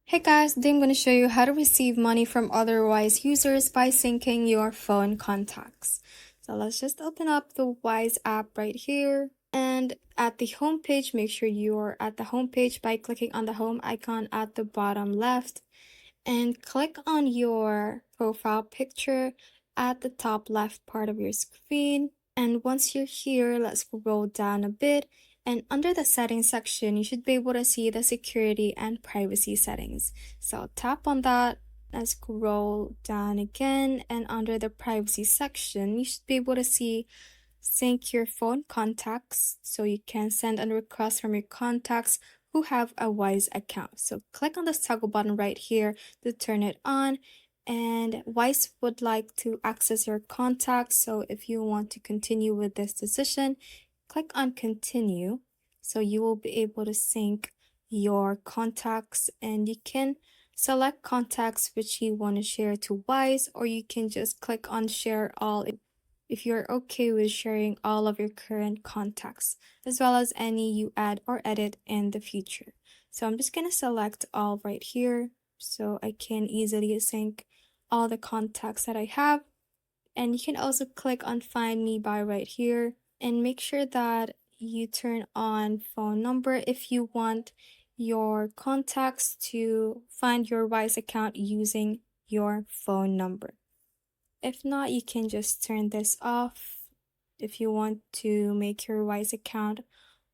Hey guys, today I'm going to show you how to receive money from other Wise users by syncing your phone contacts. So let's just open up the Wise app right here. And at the home page, make sure you're at the home page by clicking on the home icon at the bottom left. And click on your profile picture at the top left part of your screen. And once you're here, let's scroll down a bit. And under the settings section, you should be able to see the security and privacy settings. So tap on that and scroll down again. And under the privacy section, you should be able to see sync your phone contacts. So you can send a request from your contacts who have a Wise account. So click on the toggle button right here to turn it on. And Wise would like to access your contacts. So if you want to continue with this decision, click on continue. So you will be able to sync your contacts and you can select contacts which you want to share to Wise, or you can just click on share all if you're okay with sharing all of your current contacts, as well as any you add or edit in the future. So I'm just gonna select all right here so I can easily sync all the contacts that I have. And you can also click on find me by right here and make sure that you turn on phone number if you want your contacts to find your Wise account using your phone number. If not, you can just turn this off if you want to make your Wise account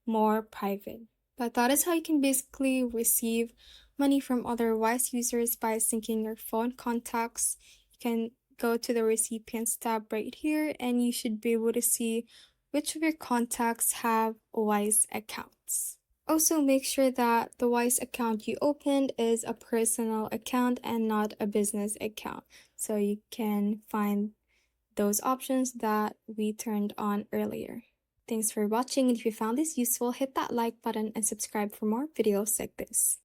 more private. But that is how you can basically receive money from other Wise users by syncing your phone contacts. You can go to the recipients tab right here and you should be able to see which of your contacts have Wise accounts. Also, make sure that the Wise account you opened is a personal account and not a business account. So you can find those options that we turned on earlier. Thanks for watching, and if you found this useful, hit that like button and subscribe for more videos like this.